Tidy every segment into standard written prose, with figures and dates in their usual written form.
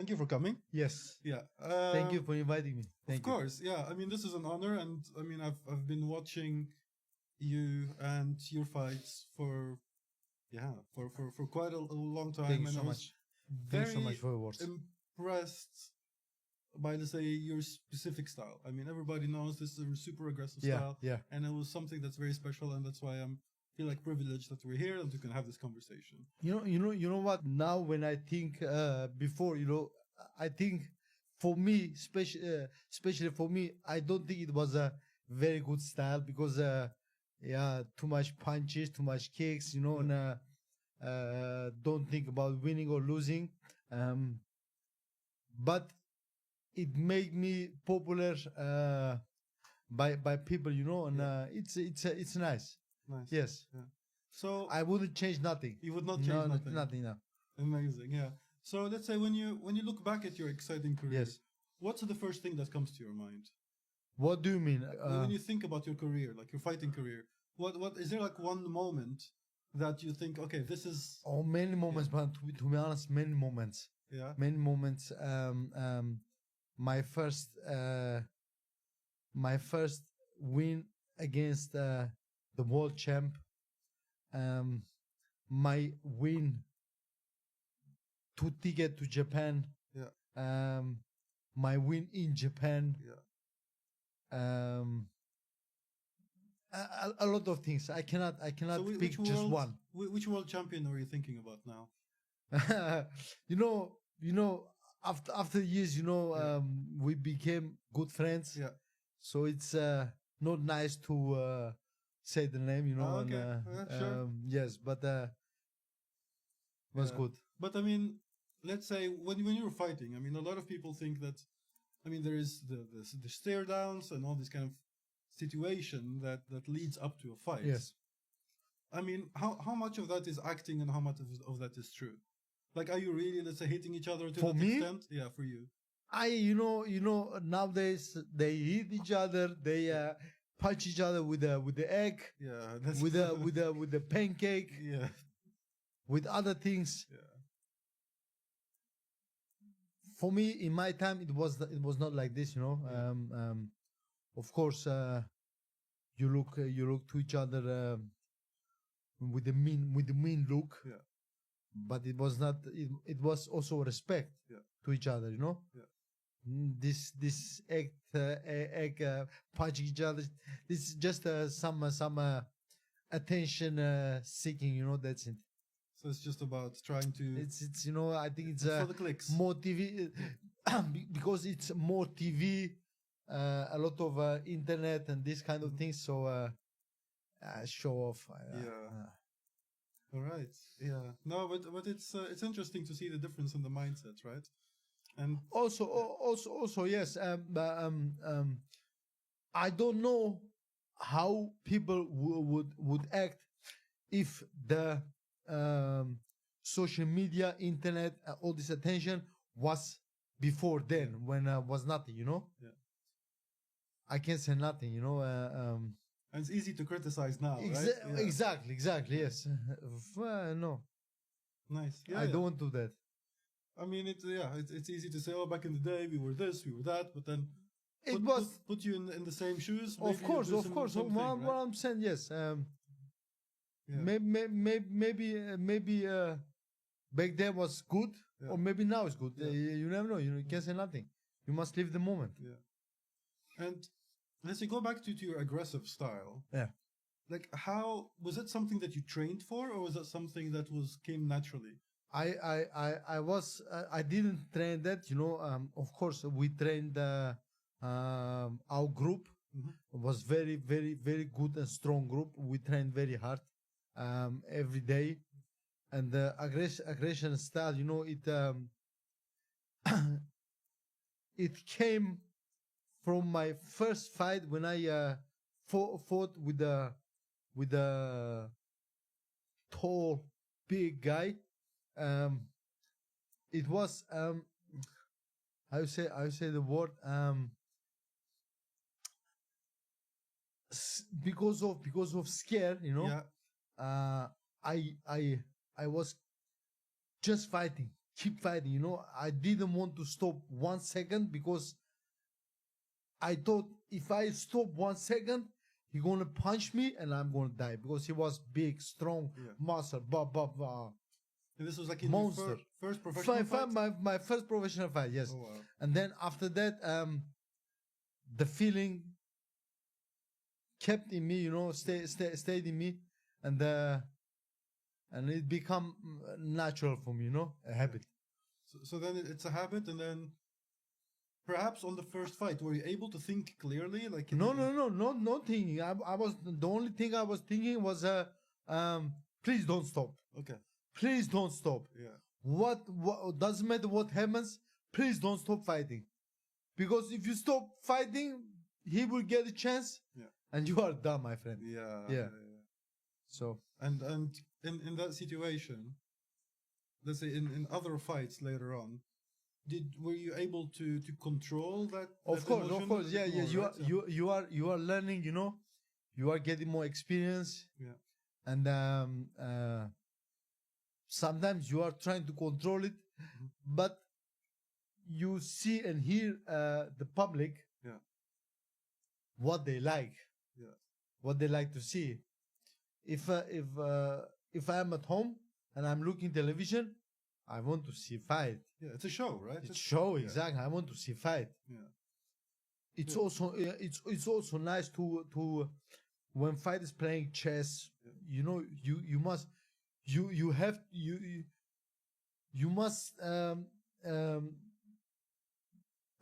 Thank you for coming. Yes. Yeah. Thank you for inviting me. Of course. Yeah. I mean, this is an honor, and I mean, I've been watching you and your fights for quite a long time. Thank you and so I was much. Thank you so much for your words. impressed by, let's say, your specific style. I mean, everybody knows this is a super aggressive style. Yeah. And it was something that's very special, and that's why I'm feel like privileged that we're here and we can have this conversation. You know what? Now when I think before, I think for me, especially for me, I don't think it was a very good style because too much punches, too much kicks, and don't think about winning or losing. But it made me popular by people, and it's nice. Nice. Yes. Yeah. So I wouldn't change nothing. You would not change nothing. Nothing. No. Amazing. Yeah. So let's say when you look back at your exciting career, Yes. What's the first thing that comes to your mind? What do you mean? When you think about your career, like your fighting career, what is there like one moment that you think, okay, this is? Oh, many moments, but to be honest, many moments. Yeah. Many moments. My first win against the world champ. My win to ticket to Japan. Yeah. My win in Japan. Yeah. A lot of things. I cannot pick just one. Which world champion are you thinking about now? After years, we became good friends. Yeah. So it's not nice to say the name, Okay. Sure. Yes, but was good. But I mean, let's say when you were fighting, I mean, a lot of people think that, I mean, there is the stare downs and all this kind of situation that leads up to a fight. Yes. I mean, how much of that is acting and how much of that is true? Like, are you really, let's say, hitting each other to for that me? extent? Yeah, for you. Nowadays they hit each other, they punch each other with the egg, with the pancake, with other things. Yeah. For me, in my time, it was not like this. Of course, you look to each other with the mean look. Yeah. But it was not. It was also respect to each other. Yeah. This egg punching each other. This is just some attention seeking. That's it. So it's just about trying to. It's I think it's for the clicks. More TV because it's more TV, a lot of internet and this kind of things. So show off. All right. Yeah. No, but it's interesting to see the difference in the mindset, right? And also yes. I don't know how people would act if the social media, internet, all this attention was before then when was nothing. Yeah. I can't say nothing. And it's easy to criticize now, right? Yeah. Exactly. Yes. No. Nice. Yeah, I don't want to do that. I mean, it's easy to say, oh, back in the day we were this, we were that, but then put you in the same shoes. Of course. What I'm saying, yes. Maybe back then was good, or maybe now it's good. You never know. You can't say nothing. You must live the moment. Yeah. And let's say go back to your aggressive style. Yeah. Like, how was that something that you trained for, or was that something that came naturally? I didn't train that. Of course, we trained our group. It was very, very, very good and strong group. We trained very hard every day, and the aggression style, it came from my first fight when I fought with a tall, big guy. It was I say the word because of scare, I was just fighting keep fighting. You know, I didn't want to stop 1 second because I thought if I stop 1 second, he gonna punch me and I'm gonna die because he was big, strong, muscle, blah blah blah. And this was like in Monster. your first professional fight? My first professional fight, yes. Oh, wow. And then after that, the feeling kept in me, you know, stayed in me, and it become natural for me, you know, a habit. So then it's a habit, and then perhaps on the first fight, were you able to think clearly? Like No thinking. I was the only thing I was thinking was please don't stop. Okay. Please don't stop. Yeah. What doesn't matter what happens, please don't stop fighting. Because if you stop fighting, he will get a chance and you are done, my friend. Yeah. So and in that situation, let's say in other fights later on, were you able to control that? Of course, yeah. You are learning, you know, you are getting more experience. Yeah. And sometimes you are trying to control it, but you see and hear the public what they like, what they like to see. If I am at home and I'm looking television, I want to see fight. Yeah, it's a show, right? It's show, exactly. I want to see fight. Yeah. It's also it's also nice to when fight is playing chess. You know, you must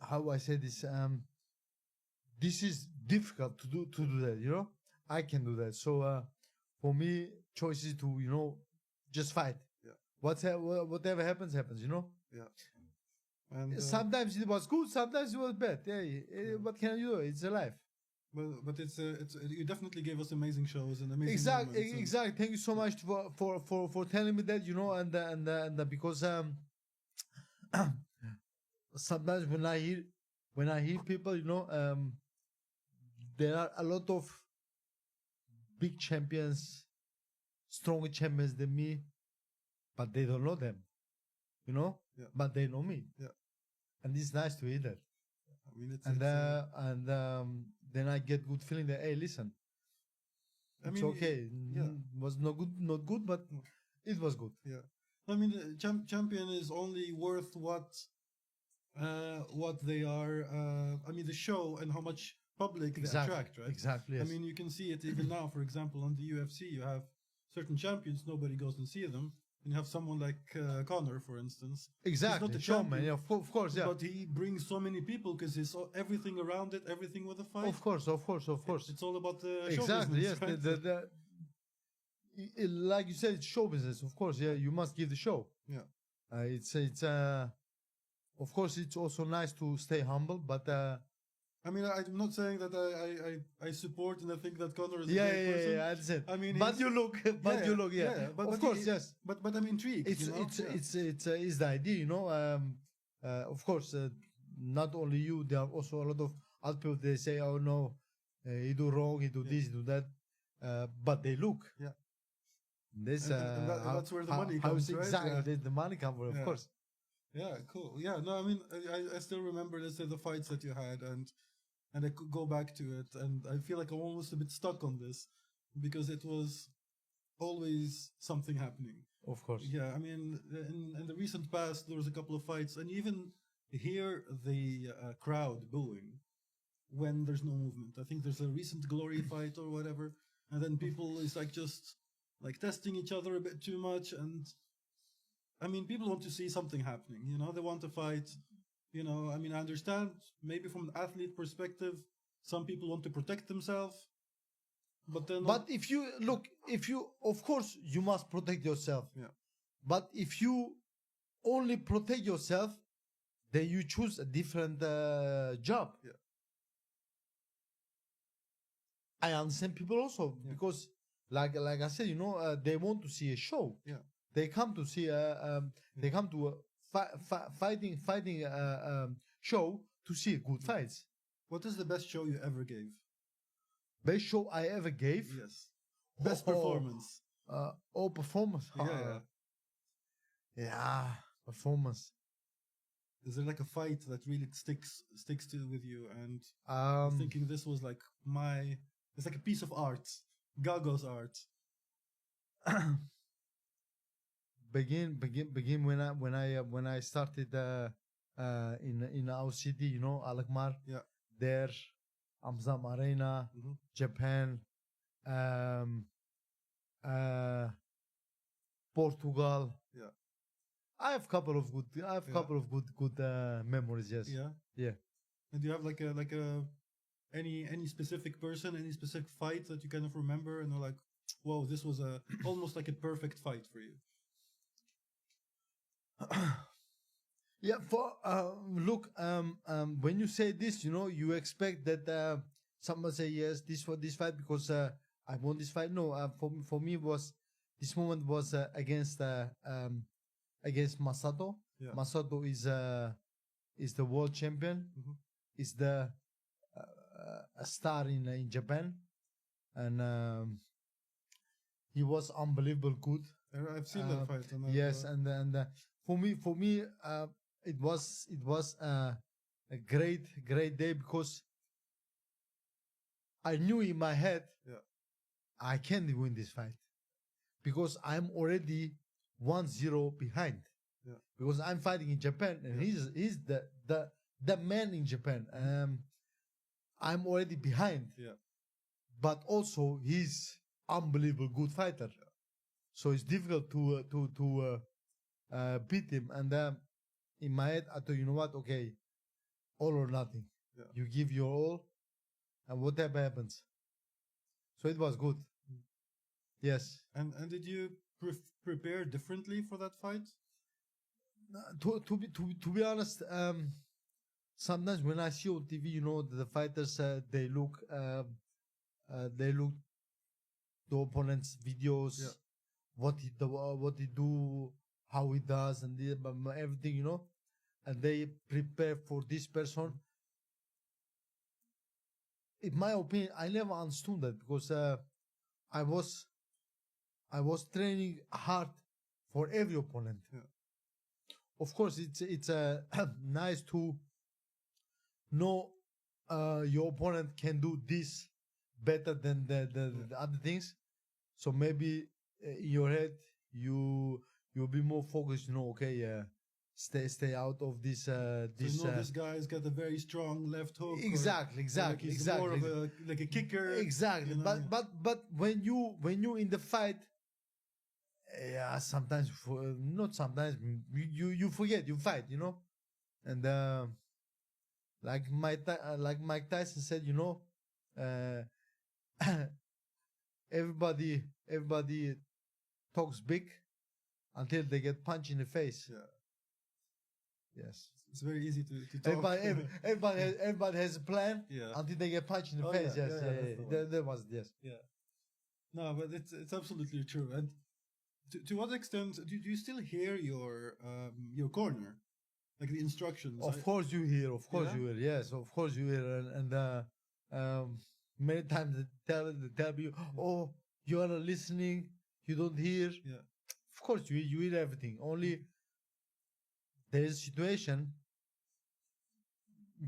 how I say this, this is difficult to do that, you know. I can do that. So for me, choice is to, you know, just fight. Whatever happens, you know. And sometimes it was good, sometimes it was bad. What can you do? It's a life. But it's you definitely gave us amazing shows and amazing exactly. Thank you so much for telling me that, you know, and because sometimes when I hear people, you know, there are a lot of big champions, stronger champions than me, but they don't know them, you know. But they know me. And it's nice to hear that. I mean, then I get good feeling that, hey, listen, it's okay. Was not good, but it was good. I mean, the champion is only worth what they are. I mean, the show and how much public they attract, right? Exactly. Yes. I mean, you can see it even now. For example, on the UFC, you have certain champions, nobody goes and see them. And you have someone like Conor, for instance. Exactly. He's not the showman, of course, yeah. But he brings so many people because he's everything around it, everything with the fight. Of course. It's all about the show business. Yes. Right? Like you said, it's show business. Of course, yeah. You must give the show. Yeah. It's of course, it's also nice to stay humble, but. I mean, I'm not saying that I support and I think that Conor is a great person. I understand. I mean, but you look, But of course, yes. But I'm intrigued. It's the idea, you know. Of course, not only you. There are also a lot of other people. They say, "Oh no, he do wrong, he do this, he do that," but they look. Yeah. This and that's where the money comes, right? Exactly, the money comes, of course. Yeah, cool. Yeah, no, I mean, I still remember, let's say, the fights that you had, and I could go back to it, and I feel like I'm almost a bit stuck on this because it was always something happening. Of course. Yeah, I mean, in the recent past, there was a couple of fights, and even hear the crowd booing when there's no movement. I think there's a recent Glory fight or whatever, and then people is like just like testing each other a bit too much, and I mean, people want to see something happening, you know, they want to fight, you know, I mean, I understand maybe from an athlete perspective, some people want to protect themselves, but then... But of course, you must protect yourself. Yeah. But if you only protect yourself, then you choose a different job. Yeah. I understand people also, because like I said, you know, they want to see a show. Yeah. They come to see they come to a fighting show to see good fights. What is the best show you ever gave? Best show I ever gave? Yes. Best performance. Performance. Yeah. Yeah, performance. Is there like a fight that really sticks to with you, and you're Um, thinking this was like it's like a piece of art, Gago's art. begin when I started in our city, you know, Alkmaar. Yeah. There, Amsterdam Arena, Mhm. Japan, um, uh, Portugal. Yeah. I have couple of good. I have Yeah. couple of good memories. Yes. Yeah. Yeah. And do you have like a any specific person, any specific fight that you kind of remember and are like, whoa, this was a almost like a perfect fight for you? Yeah. For look, when you say this, you know, you expect that someone say yes, this for this fight because I won this fight. No, for me was this moment was against Masato. Yeah. Masato is the world champion. Mhm. Is the a star in Japan, and he was unbelievable good. I've seen that fight. And Yes, and for me, it was a great day because I knew in my head, Yeah. I can't win this fight because I'm already 1-0 behind. Yeah. Because I'm fighting in Japan and Yeah. he's the man in Japan. I'm already behind. Yeah. But also he's unbelievable good fighter. So it's difficult to beat him. And in my head, I thought, you know what? Okay, all or nothing. Yeah. You give your all, and whatever happens. So it was good. Yes. And did you prepare differently for that fight? To be honest, sometimes when I see on TV, you know, the fighters they look the opponent's videos, Yeah. what he do, how he does, and everything, you know, and they prepare for this person. In my opinion, I never understood that because I was training hard for every opponent. Yeah. Of course, it's nice to know your opponent can do this better than the other things. So maybe in your head you'll be more focused. You know, okay, stay out of this. This, so you know, this guy's got a very strong left hook. Exactly, like he's more of a kicker. Exactly, you know, but when you in the fight, yeah, sometimes not sometimes you forget you fight, you know, and like Mike Tyson said, you know, everybody talks big until they get punched in the face. Yeah. Yes. It's very easy to talk. Everybody has a plan until they get punched in the face. Yeah. Yes, that was yes. Yeah. No, but it's absolutely true. And to what extent do you still hear your corner, like the instructions? Of course you hear. Of course Yeah? you hear. Yes, of course you hear. And many times they tell you, oh, you are not listening. You don't hear. Yeah. Of course you hear everything. Only there is a situation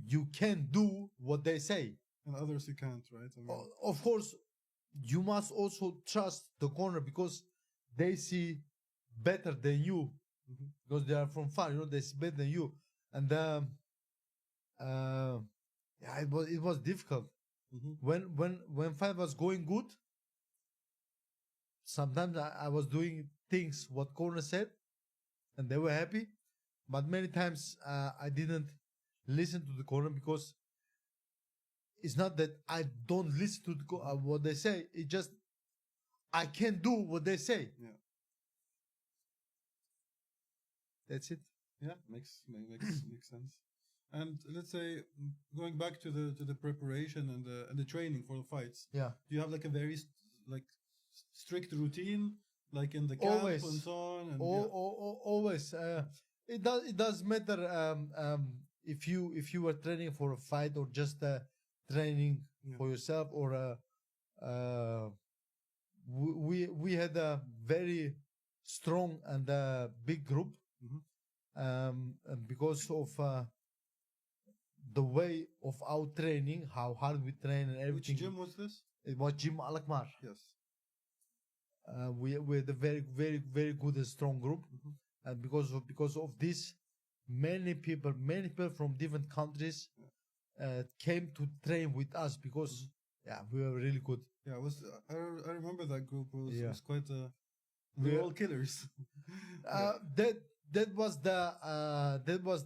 you can do what they say. And others you can't, right? I mean, Of course, you must also trust the corner because they see better than you. Mhm. Because they are from far, you know, they see better than you. And yeah, it was difficult. Mhm. When fight was going good, sometimes I was doing things what corner said, and they were happy. But many times I didn't listen to the corner because it's not that I don't listen to what they say. It just I can't do what they say. Yeah. That's it. Yeah, makes sense. And let's say going back to the preparation and the training for the fights. Yeah. Do you have like a very strict routine, like in the camp Always. and so on? And Always. It does matter if you were training for a fight or just training for yourself or we had a very strong and big group. Mhm. and because of the way of our training, how hard we train and everything. Which gym was this? It was Gym Al Akmar. Yes. We had a very good and strong group, and because of this, many people from different countries came to train with us because we were really good. Yeah, I remember that group. It was quite they were all killers. That was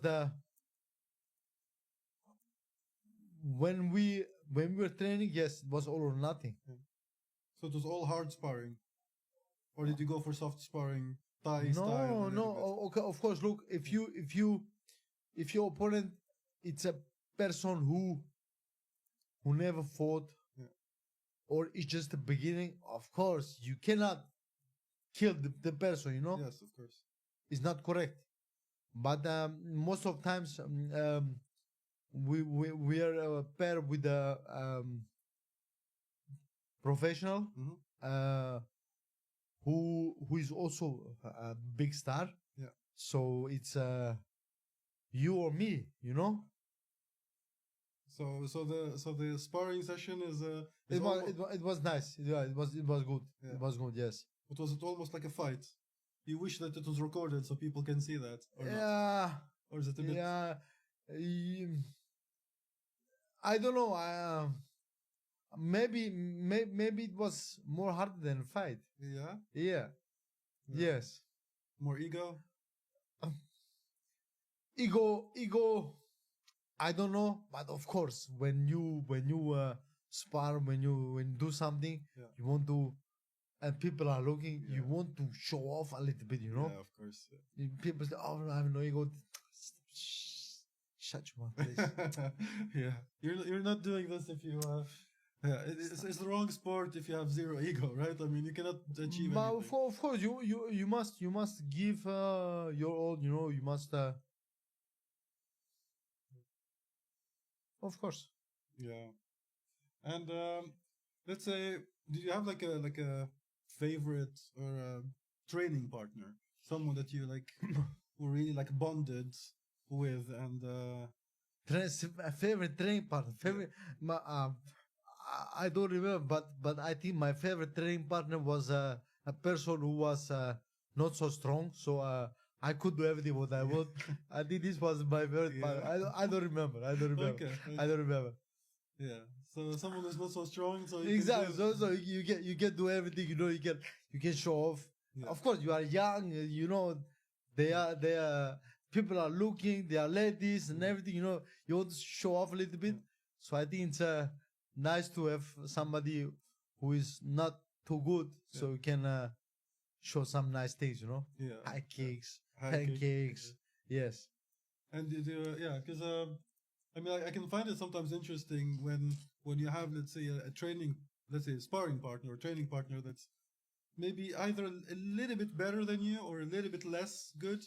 the when we were training. Yes, it was all or nothing. Yeah. So it was all hard sparring, or did you go for soft sparring, Thai style? No. Okay, of course. Look, if your opponent, it's a person who never fought, or it's just the beginning. Of course, you cannot kill the person. You know. Yes, of course. It's not correct. But most of times, we are paired with a professional who is also a big star. Yeah. So it's you or me, you know. So the sparring session is it was nice. Yeah, it was good. Yeah. It was good. Yes. But was it almost like a fight? You wish that it was recorded so people can see that, or yeah. not? Or is it a bit? Yeah. I don't know. Maybe it was more hard than fight. Yeah. Yeah. Yes. More ego. Ego. I don't know, but of course, when you spar, when you do something, you want to, and people are looking, you want to show off a little bit, you know. Yeah, of course. Yeah. People say, "Oh, I have no ego." Shut your mouth, please. Yeah, you're not doing this if you. It's the wrong sport if you have zero ego, right? I mean, you cannot achieve anything. Of course, you must give your all. You know, you must. Of course. Yeah, and let's say, do you have like a favorite or a training partner, someone that you like, who really like bonded with, and a favorite training partner. I don't remember, but I think my favorite training partner was a person who was not so strong, so I could do everything what I want. I think this was my favorite partner. I don't remember. Okay. I don't remember. Yeah. So someone who's not so strong, so exactly. So you can do everything. You know, you can show off. Yeah. Of course, you are young. You know, they are people are looking. They are ladies and everything. You know, you want to show off a little bit. So I think it's nice to have somebody who is not too good, so you can show some nice things. You know, high kicks, pancakes. Yes. And because I mean, I can find it sometimes interesting when you have, let's say, a training, let's say, a sparring partner or training partner that's maybe either a little bit better than you or a little bit less good,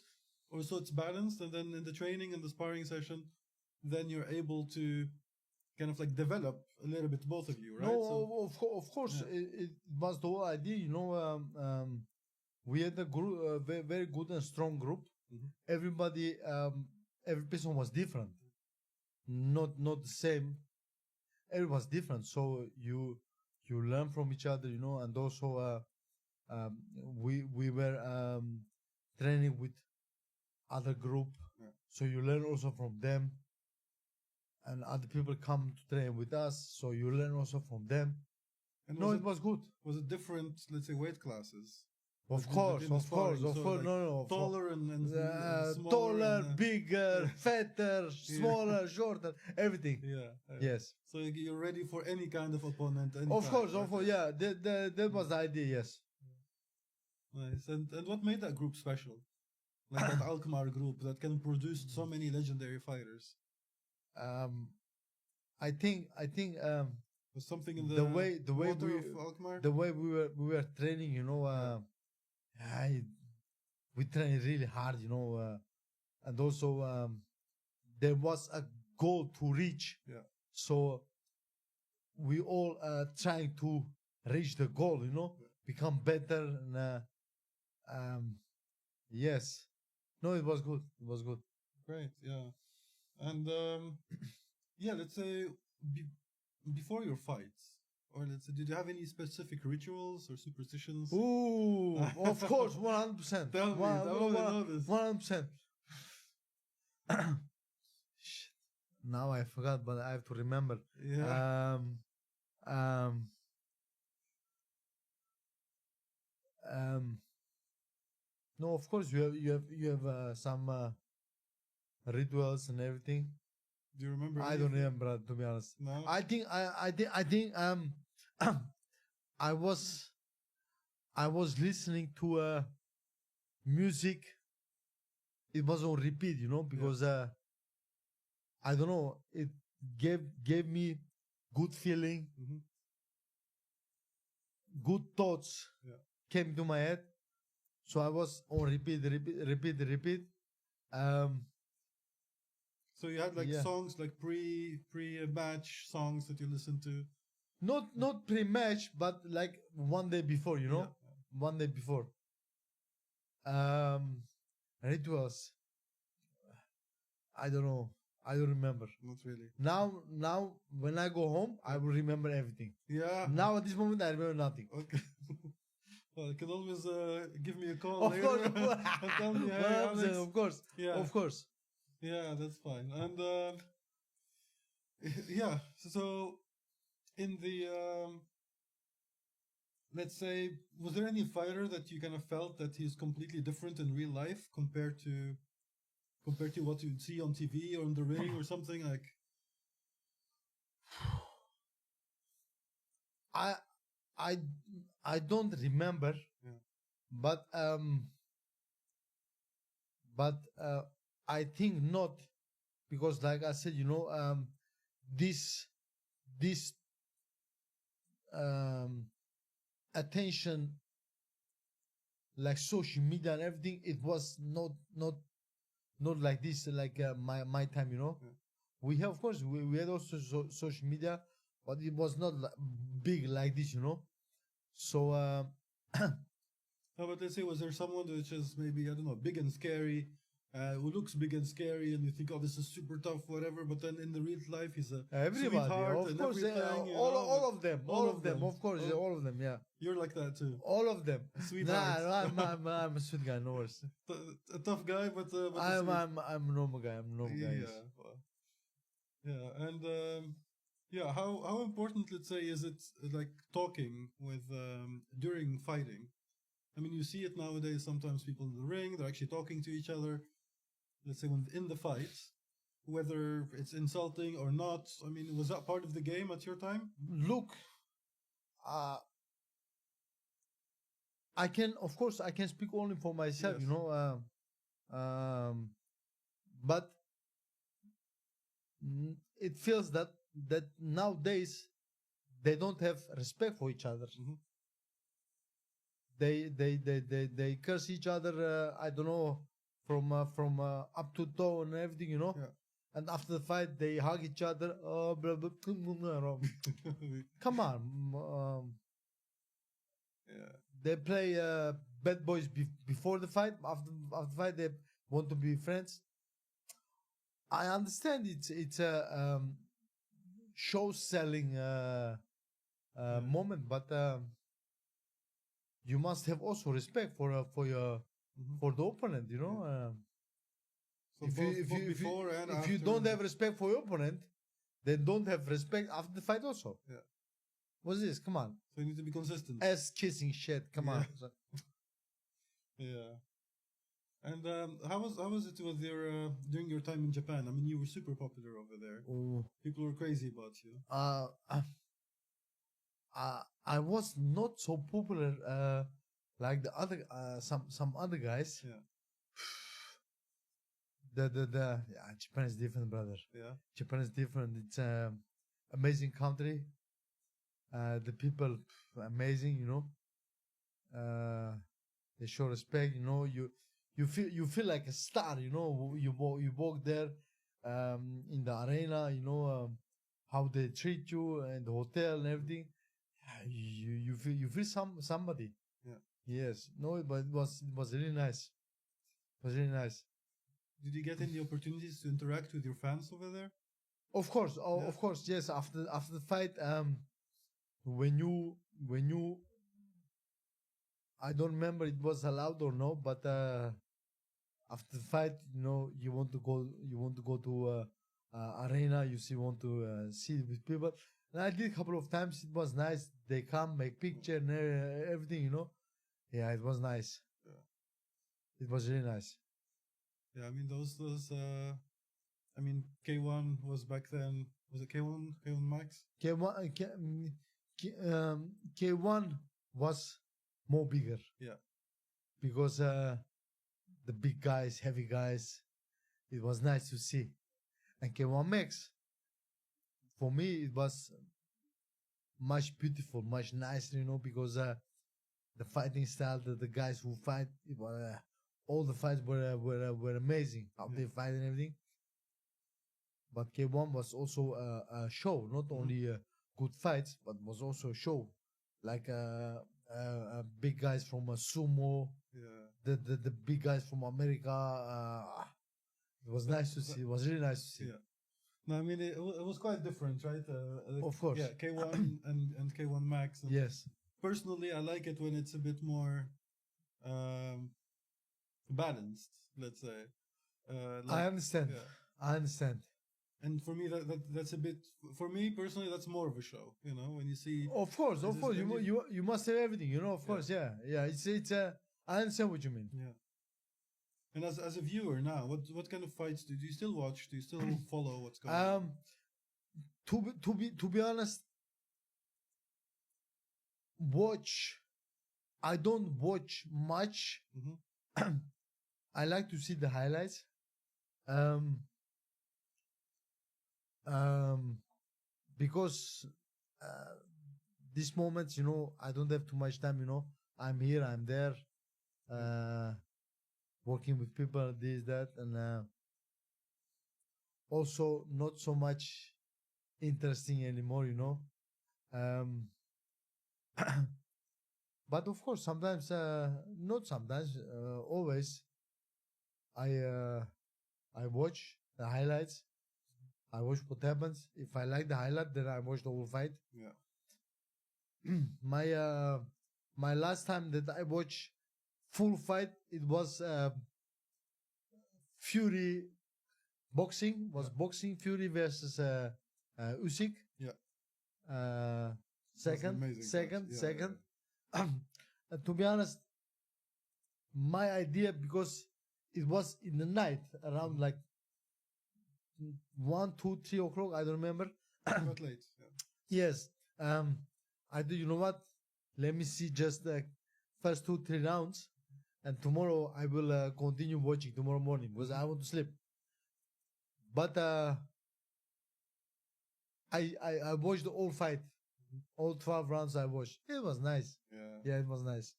or so it's balanced. And then in the training and the sparring session, then you're able to kind of like develop a little bit, both of you, right? No, of course, it was the whole idea. You know, we had a group, very good and strong group. Everybody, every person was different. Not the same. Everyone was different, so you learn from each other, you know. And also, we were training with other group, so you learn also from them. And other people come to train with us, so you learn also from them. And it was good. Was it different, let's say, weight classes? Of course. Like no. Taller and smaller, taller, bigger, fatter, smaller, shorter, everything. Yeah. Yes. So you're ready for any kind of opponent. Of course. Yeah. That was the idea. Yes. Nice. And what made that group special? Like that Alkmaar group that can produce so many legendary fighters. I think was something in the way we were training, you know. We trained really hard, you know, and also there was a goal to reach. Yeah. So we all trying to reach the goal, you know, become better. And yes. No, it was good. It was good. Great, yeah. And yeah, let's say be, before your fights, or let's say, did you have any specific rituals or superstitions? Ooh, of course, 100%. Tell me, I want to know this. 100%. Shit. Now I forgot, but I have to remember. Yeah. Um, no, of course you have some rituals and everything. Do you remember? I don't remember, to be honest. No. I think I was listening to music. It was on repeat, because I don't know. It gave me good feeling, Mm-hmm. good thoughts came to my head. So I was on repeat. So you had like Yeah. songs like pre-match songs that you listened to. Not pre-match, but like one day before, Yeah. one day before. Rituals. I don't know. I don't remember. Not really. Now, when I go home, I will remember everything. Yeah. Now at this moment, I remember nothing. Okay. Well, you can always give me a call Of later course, and tell me, hey, Alex. of course, Yeah. of course. Yeah, that's fine. And yeah, so in the let's say, was there any fighter that you kind of felt that he's completely different in real life compared to what you'd see on TV or in the ring or something like? I don't remember, but I think not, because like I said, this attention, like social media and everything, it was not like this, like my time, We have, of course, we had also social media, but it was not big like this, So No, but let's say, was there someone which is maybe, I don't know, big and scary, who looks big and scary, and you think, oh, this is super tough, whatever, but then in the real life, he's a everybody, sweetheart of and course, everything. all of them, of course, Oh. all of them, yeah. You're like that too. All of them. Sweetheart. I'm a sweet guy, no worries. A tough guy, but I'm a normal guy. I'm a normal guy. Yeah, well, yeah, and yeah, how important, let's say, is it like talking with during fighting? I mean, you see it nowadays. Sometimes people in the ring, they're actually talking to each other. Let's say when in the fight, whether it's insulting or not. I mean, was that part of the game at your time? Look, I can, of course, I can speak only for myself, Yes. But it feels that nowadays they don't have respect for each other. Mm-hmm. They curse each other. I don't know, from up to toe and everything, Yeah. And after the fight, they hug each other. Oh, blah, blah, blah. Come on. Yeah. They play bad boys before the fight. After the fight, they want to be friends. I understand it's a show selling moment, but you must have also respect for your for the opponent. So If after. you don't have respect for your opponent, then don't have respect after the fight also. Yeah. What's this? Come on. So you need to be consistent. Ass kissing shit. Come on. Yeah. And how was it with your during your time in Japan? I mean, you were super popular over there. Oh. People were crazy about you. I was not so popular like the other some other guys. Yeah. Japan is different, brother. Yeah. Japan is different. It's amazing country. The people amazing, they show respect, you feel like a star, you walk there in the arena, how they treat you and the hotel and everything. You feel somebody. Yeah. Yes. No, but it was really nice. It was really nice. did you get any opportunities to interact with your fans over there? Of course, Yeah. of course, yes. After the fight, when you I don't remember it was allowed or no, but after the fight, you want to go to arena. Want to see with people. And I did a couple of times. It was nice. They come, make picture and everything. Yeah, it was nice. Yeah. It was really nice. Yeah, I mean those. I mean K1 was back then. Was it K1? K1 Max? K1 was more bigger. Yeah. Because the big guys, heavy guys, it was nice to see. And K1 Max, for me, it was much beautiful, much nicer, because the fighting style, the guys who fight, it was, all the fights were amazing. How they fight and everything. But K1 was also a show, not only good fights, but was also a show. Like big guys from sumo, the big guys from America. It was nice to see. It was really nice to see. Yeah. No, I mean it was quite different, right? Of course. Yeah, K1 and K1 Max. And yes. Personally, I like it when it's a bit more balanced. Let's say. I understand. Yeah. I understand. And for me, that's a bit. For me personally, that's more of a show. When you see. Of course. You must have everything. Of course. Yeah. It's I understand what you mean. Yeah. And as a viewer now, what kind of fights do you still watch? Do you still follow what's going on? To be honest, I don't watch much. Mm-hmm. I like to see the highlights. Because this moment, I don't have too much time. I'm here, I'm there, working with people, this, that, and also not so much interesting anymore. But of course, sometimes, not sometimes, always, I watch the highlights. I watch what happens. If I like the highlight, then I watch the whole fight. Yeah. My last time that I watched full fight, it was Fury boxing. Boxing Fury versus Usyk. Yeah. Second. To be honest, my idea, because it was in the night around like 1, 2, 3 o'clock. I don't remember. Quite late. Yeah. Yes. I do. You know what? Let me see just the first 2, 3 rounds, and tomorrow I will continue watching tomorrow morning because I want to sleep. But I watched the whole fight, all 12 rounds. I watched. It was nice. Yeah. It was nice.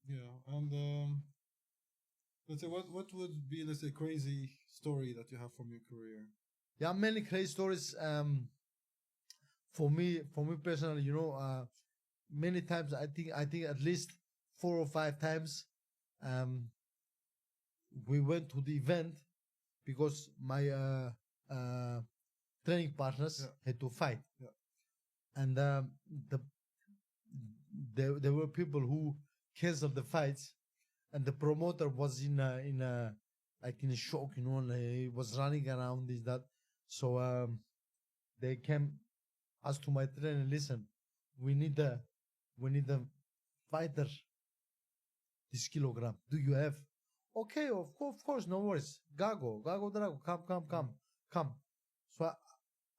Yeah, and let's say what would be, let's say, crazy story that you have from your career? Yeah, many crazy stories. For me personally, many times I think at least 4 or 5 times, we went to the event because my training partners had to fight, and there were people who canceled the fights, and the promoter was in a shock, and he was running around this that. So they came us to my trainer. Listen, we need a fighter this kilogram. Do you have? Okay, of course, no worries. Gago Drago, come. So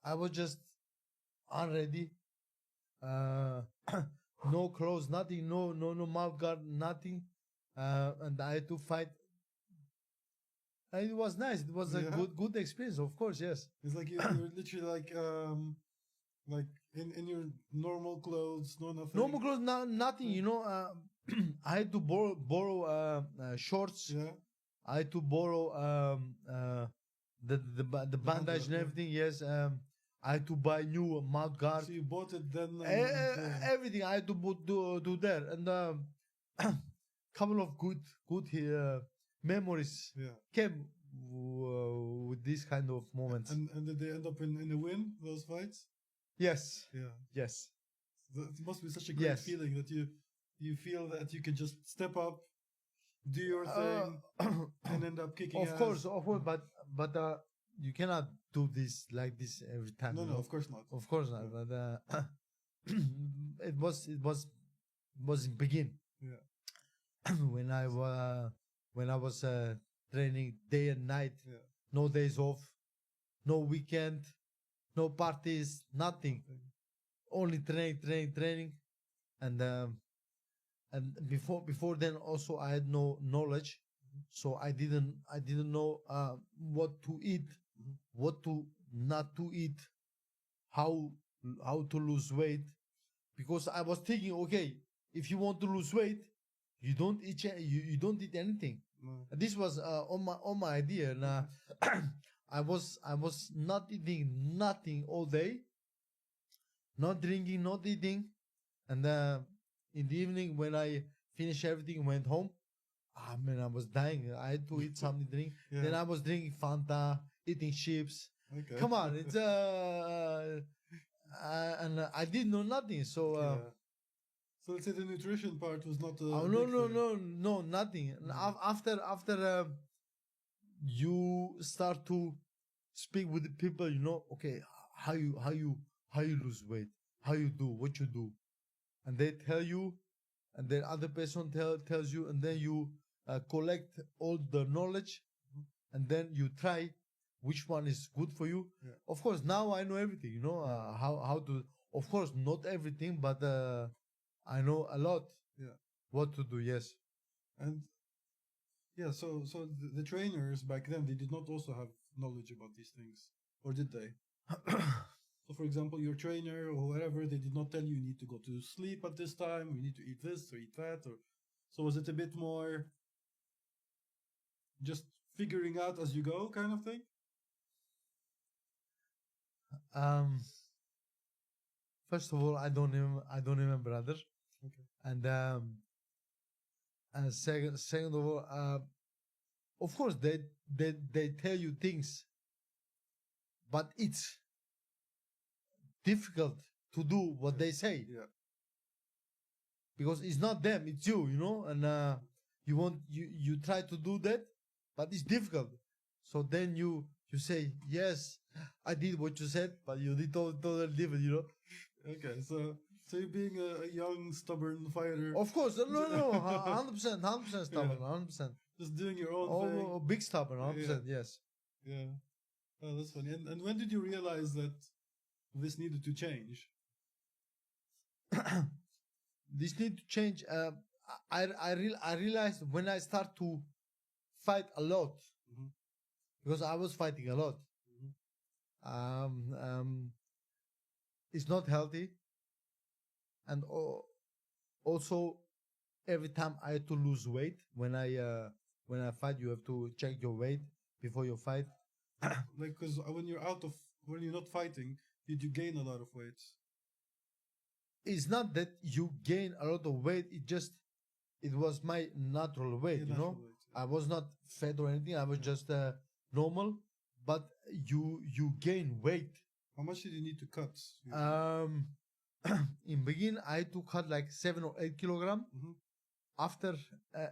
I was just unready. No clothes, nothing, no mouth guard, nothing. And I had to fight. And it was nice. It was a good experience, of course, yes. It's like you're literally like in your normal clothes, nothing. Normal clothes, nothing. I had to borrow shorts. Yeah. I had to borrow the bandage and everything. Yes. I had to buy new mouth guard. So you bought it then? Everything I had to do there, and couple of good memories Yeah. came with these kind of moments. And did they end up in a win, those fights? Yes, Yeah. yes, It must be such a great yes. feeling that you feel that you can just step up, do your Uh, thing, and end up kicking of ass. course, but you cannot do this like this every time. No, you no, know? of course not. Of course not. Yeah. But it was in begin Yeah. when I was training day and night, Yeah. no days off, no weekend, no parties, nothing. Only training, and before then also I had no knowledge, so I didn't know what to eat, Mhm. what to not to eat, how to lose weight, because I was thinking, okay, if you want to lose weight, you don't eat you don't eat anything. No. This was on my idea, and I was not eating nothing all day, not drinking, not eating, and in the evening when I finished everything, went home. Ah man, I was dying. I had to eat something, drink. Yeah. Then I was drinking Fanta, eating chips. Okay. Come on, it's and I didn't know nothing. So Yeah. So let's say the nutrition part was not a oh big no thing. no nothing. And after you start to speak with the people, okay, how you lose weight, how you do, what you do, and they tell you, and then other person tells you, and then you collect all the knowledge, and then you try which one is good for you. Yeah. Of course, now I know everything. How to. Of course, not everything, but I know a lot. Yeah. What to do? Yes. And yeah, so the trainers back then, they did not also have knowledge about these things, or did they? So, for example, your trainer or whatever, they did not tell you need to go to sleep at this time, you need to eat this or eat that, or so was it a bit more just figuring out as you go kind of thing? um. First of all, I don't remember, brother. Okay. And second of all, of course they tell you things, but it's difficult to do what they say, Yeah. because it's not them, it's you, and you try to do that, but it's difficult. So then you say, yes, I did what you said, but you did totally different. Okay, so you're being a young, stubborn fighter. Of course, no, 100% stubborn, 100%. Just doing your own thing. Oh, big stubborn, 100%, yes. Yeah. Oh, that's funny. And when did you realize that this needed to change? This need to change. I realized when I start to fight a lot, Mhm. because I was fighting a lot. It's not healthy, and also every time I had to lose weight when I fight, you have to check your weight before you fight. Like, because when you're not fighting, did you gain a lot of weight? It's not that you gain a lot of weight. It was my natural weight. Yeah, natural weight, yeah. I was not fat or anything. I was just normal. But you gain weight. How much did you need to cut? In begin, I had to cut like 7 or 8 kilogram. Mm-hmm. After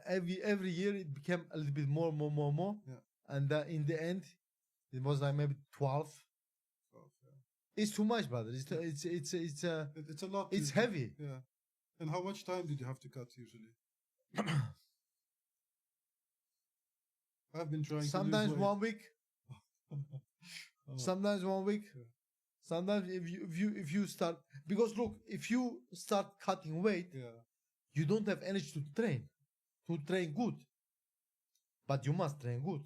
every year, it became a little bit more. Yeah. And in the end, it was like maybe 12. Yeah. It's too much, brother. It's It's a lot. It's heavy. Yeah. And how much time did you have to cut usually? I've been trying Sometimes to lose weight. 1 week. Oh. Sometimes 1 week. Yeah. Sometimes if you start, because look, if you start cutting weight, Yeah. you don't have energy to train good. But you must train good.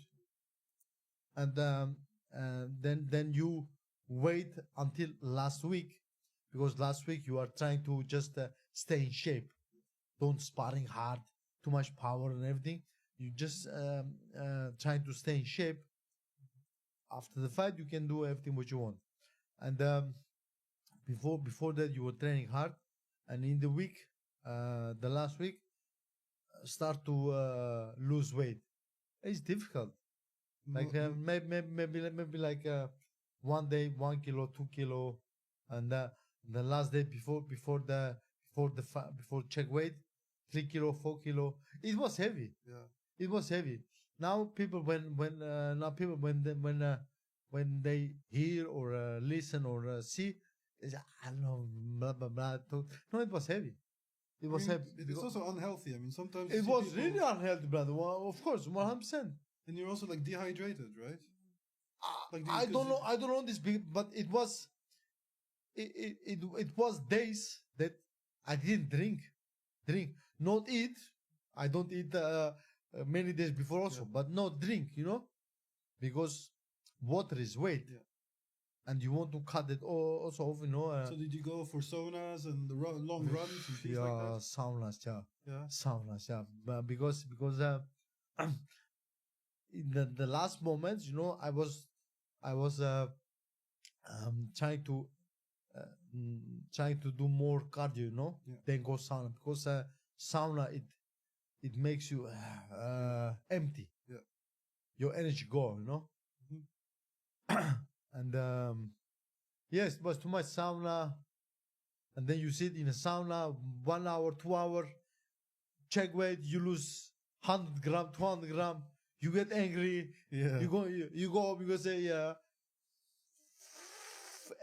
And then you wait until last week, because last week you are trying to just stay in shape. Don't sparring hard, too much power and everything. You just trying to stay in shape. After the fight, you can do everything what you want. And before that, you were training hard. And in the week, the last week, start to lose weight. It's difficult. Like No- maybe like 1 day 1 kilo 2 kilo, and the last day before check weight 3 kilo 4 kilo. It was heavy. yeah. It was heavy. Now people when they hear or listen or see, it's, I don't know, blah blah blah. No, it was heavy. It was heavy. It's also unhealthy. I mean, sometimes you It see was people- really unhealthy, brother. Well, of course, 100%. and you're also like dehydrated, right? Like, I because don't know. I don't know this big, but it was. It was days that I didn't drink, not eat. I don't eat many days before also, Yeah. but not drink. Because water is weight, Yeah. and you want to cut it also off. So did you go for saunas and the long runs and things yeah, like that? saunas, yeah, Yeah. saunas, yeah. But because in the last moments, I was trying to do more cardio, Yeah. then go sauna, because sauna it makes you empty. Yeah. Your energy go, Mhm. and yes, it was too much sauna, and then you sit in a sauna 1 hour, 2 hour, check weight, you lose 100 gram, 200 gram, you get angry, Yeah. you go home, you go say,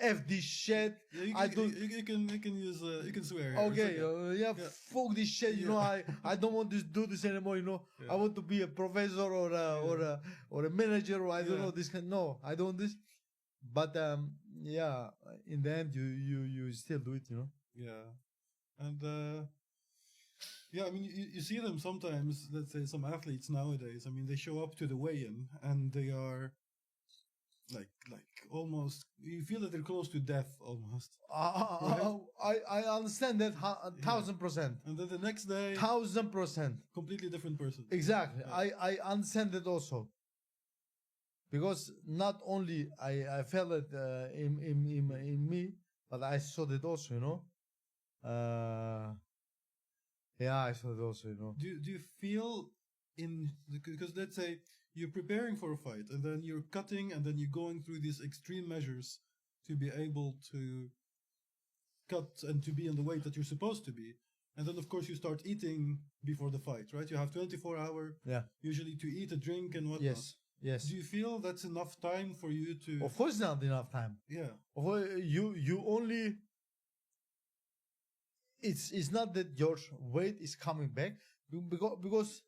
F this shit. Yeah, you, I you, don't- you can use you can swear. Here. Okay, It's okay. yeah, Yeah. fuck this shit. Yeah. I don't want to do this anymore. Yeah. I want to be a professor or a manager, or I don't Yeah. know this kind. No, I don't want this. But yeah, in the end, you still do it. Yeah, and yeah, I mean, you see them sometimes. Let's say some athletes nowadays. I mean, they show up to the weigh-in and they are like almost. You feel that they're close to death almost. I understand that 1,000%, And then the next day, 1,000%. completely different person. Exactly. Yeah. I understand it also. Because not only I felt it in me, but I saw it also, yeah, I saw it also, Do you feel because let's say you're preparing for a fight and then you're cutting and then you're going through these extreme measures to be able to cut and to be in the weight that you're supposed to be, and then of course you start eating before the fight, right? You have 24-hour Yeah. usually to eat a drink and whatnot. Yes. Do you feel that's enough time for you to? Of course, not enough time. Yeah. Of course, you only. It's not that your weight is coming back because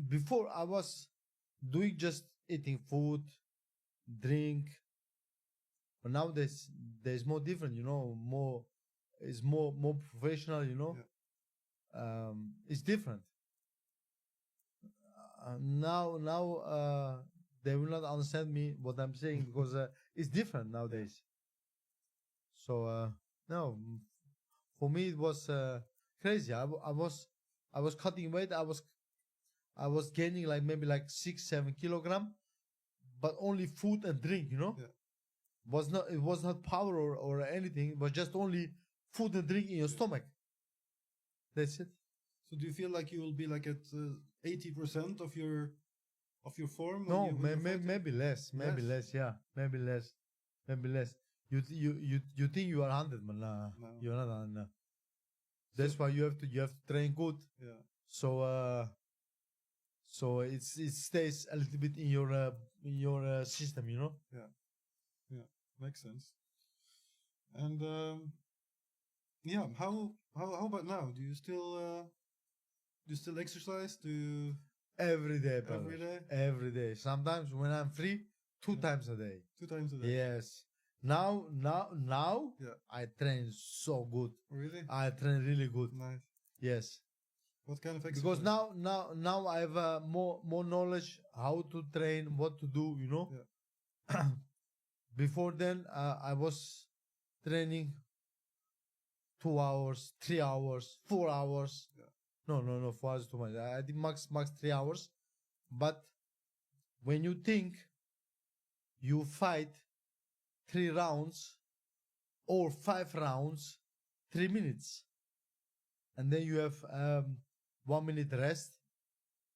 before I was doing just eating food, drink, but now there's more different, more it's more professional, it's different. Now they will not understand me what I'm saying because it's different nowadays. So no, for me it was crazy. I was cutting weight. I was gaining like maybe like 6-7 kilogram, but only food and drink. Yeah. It was not power or anything. It was just only food and drink in your stomach. That's it. So do you feel like you will be like at 80% of your form? No, when you're fighting? maybe less. Maybe Less? less. Yeah, maybe less. Maybe less. You think you are 100, but nah, No. you're not 100. Nah. That's why you have to train good. Yeah. So it stays a little bit in your system, Yeah, makes sense. And yeah, how about now? Do you still exercise? Every day, brother. Every day? Every day. Sometimes when I'm free, 2 Yeah. times a day. 2 times a day? Yes. Now Yeah. I train so good. Really? I train really good. Nice. Yes. What kind of exercise? Because now I have more knowledge how to train, what to do, Before then, I was training 2 hours, 3 hours, 4 hours. Yeah. No, 4 hours too much. I did max 3 hours. But when you think you fight 3 rounds or 5 rounds, 3 minutes, and then you have 1 minute rest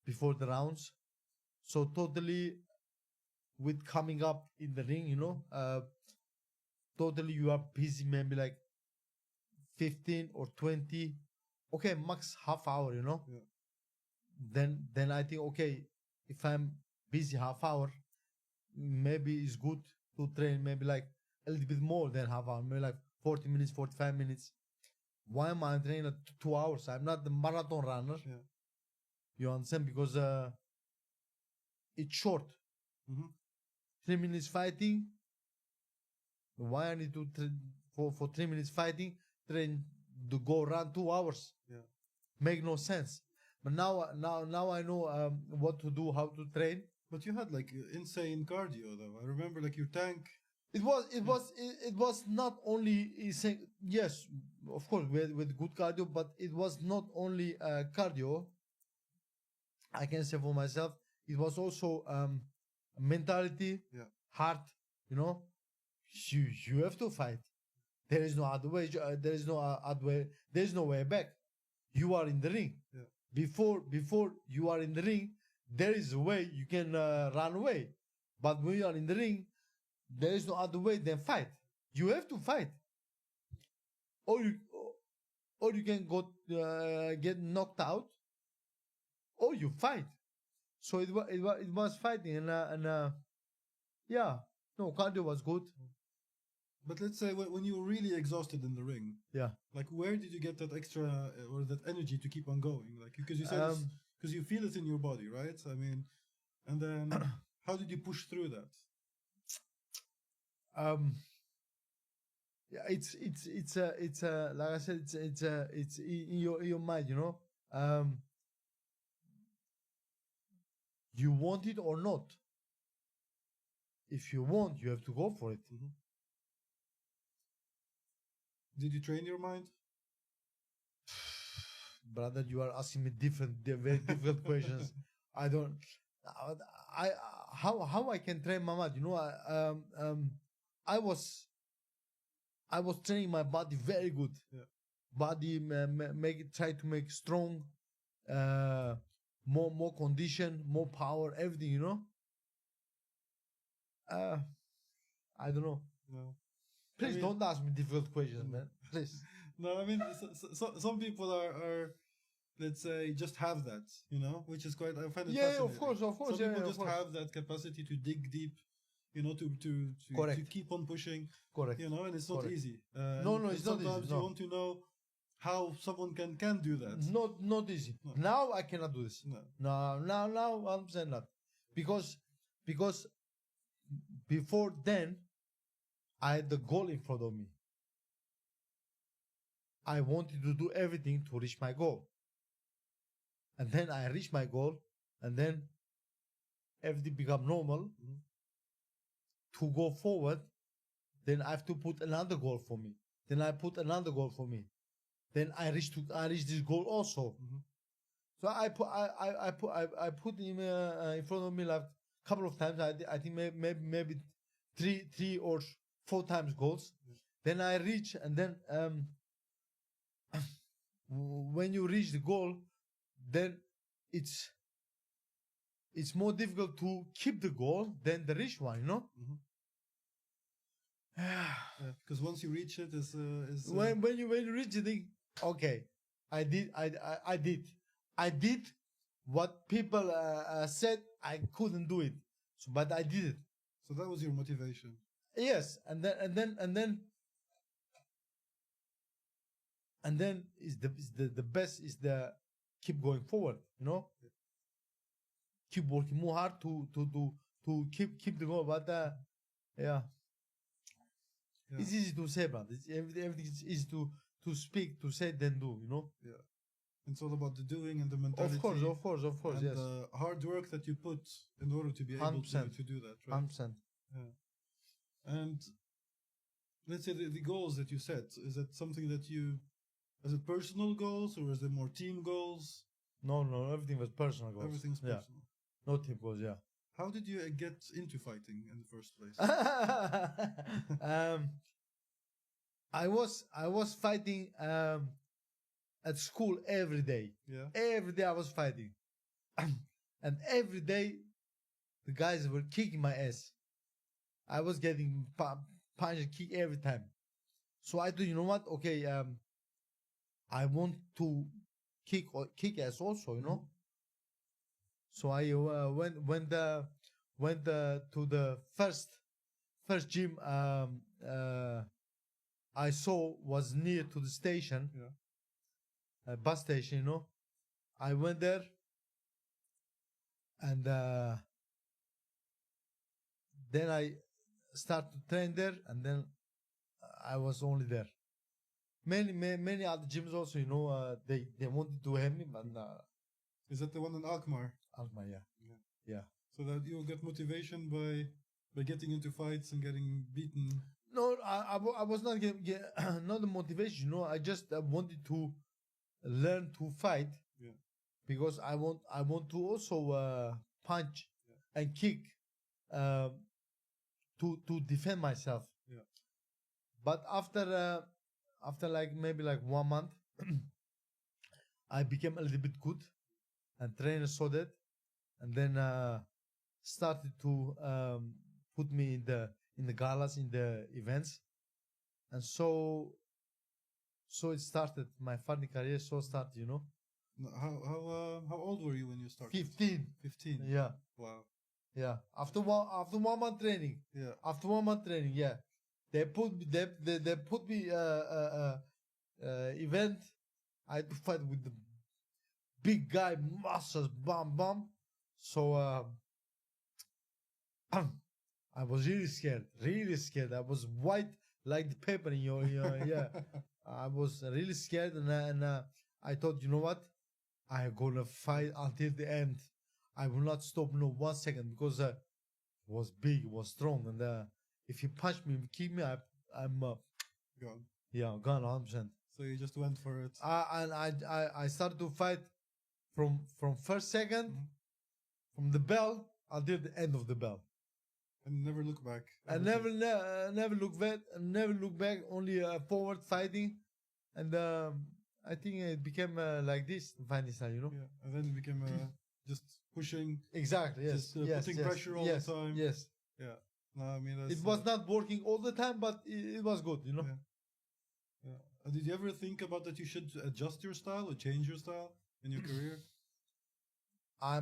before the rounds, So totally with coming up in the ring, totally you are busy maybe like 15 or 20, okay, max half hour, Yeah. Then I think, okay, if I'm busy half hour, maybe it's good to train maybe like a little bit more than half hour, maybe like 40 minutes, 45 minutes. Why am I training at 2 hours? I'm not the marathon runner. Yeah. You understand? Because it's short. Mm-hmm. 3 minutes fighting. Why I need to train for 3 minutes fighting? Train to go run 2 hours. Yeah. Make no sense. But now I know what to do, how to train. But you had like insane cardio though. I remember like your tank. It was not only yes, of course with good cardio, but it was not only cardio. I can say for myself, it was also mentality, Yeah. heart. You have to fight. There is no other way. There is no other way. There is no way back. You are in the ring. Yeah. Before you are in the ring, there is a way you can run away. But when you are in the ring, there is no other way than fight. You have to fight, or you can go get knocked out, or you fight. So it was fighting, and yeah, no, cardio was good. But let's say when you were really exhausted in the ring, Yeah, like where did you get that extra or that energy to keep on going? Like because you said because you feel it in your body, right? I mean, and then how did you push through that? Yeah, it's like I said, it's in your mind, you want it or not. If you want, you have to go for it. Mm-hmm. Did you train your mind? Brother, you are asking me very difficult questions. I don't. How I can train my mind? I was training my body very good. Yeah. Body try to make strong, more condition, more power, everything. I don't know. No. Please don't ask me difficult questions, man. Please. No, I mean, some people are, let's say, just have that, which is quite, I find it fascinating. Yeah, of course. Some people just of course. have that capacity to dig deep, to keep on pushing. Correct. And it's not easy. No, it's not easy. Sometimes you want to know how someone can do that. Not easy. No. Now I cannot do this. No. Now 100% not. Because before then, I had the goal in front of me. I wanted to do everything to reach my goal. And then I reached my goal, and then everything become normal. Mm-hmm. To go forward, then I have to put another goal for me. Then I put another goal for me. Then I reach this goal also. Mm-hmm. So I put him in front of me like a couple of times. I think maybe three or 4 times goals. Yeah. Then I reach, and then when you reach the goal, then it's more difficult to keep the goal than the reach one. Mm-hmm. Because once you reach it, when you reach the thing, okay, I did what people said I couldn't do it, but I did it. So that was your motivation. Yes, and then is the best is the keep going forward. Keep working more hard to keep the goal, but yeah. It's easy to say, but everything is easy to speak, to say, than do. Yeah, it's all about the doing and the mentality. Of course, and yes. the hard work that you put in order to be able to do that, right? 100%. Yeah. And let's say the goals that you set, is it something that is it personal goals or is it more team goals? No, everything was personal goals. Everything's personal. No team goals, yeah. How did you get into fighting in the first place? I was fighting at school every day. Yeah. Every day I was fighting. And every day the guys were kicking my ass. I was getting punch and kick every time. So I do, you know what? Okay, I want to kick ass also, you know. So I went to the first gym I saw was near to the station, bus station, you know. I went there and then I started to train there, and then I was only there. Many other gyms also, you know, they wanted to have me, but Is that the one in Alkmaar? Alkmaar, yeah. So that you'll get motivation by getting into fights and getting beaten. No, I was not not the motivation, you know. I just wanted to learn to fight, because I want to also punch and kick to defend myself. But after like maybe like 1 month, I became a little bit good, and trainer saw that, and then started to put me in the galas, in the events, and so it started my fighting career. So started, you know. How old were you when you started? 15. 15. Yeah. Wow. Yeah. After 1 month training. Yeah. After 1 month training, yeah. They put me event. I had to fight with the big guy, muscles, bam. So I was really scared. I was white like the paper in your yeah. I was really scared, and I thought, you know what? I'm gonna fight until the end. I will not stop no 1 second, because it was big, it was strong, and if you punch me, kick me, I'm Gone. Yeah, gone 100%. So you just went for it. And I started to fight from first second, from the bell until the end of the bell. And never look back. I never look back. Only forward fighting, and I think it became like this fighting style, you know. Yeah, and then it became just pushing. Exactly. Yes. Just putting pressure all the time. Yes. Yeah. No, I mean it was not working all the time, but it was good, you know. Yeah. Did you ever think about that you should adjust your style or change your style in your career? I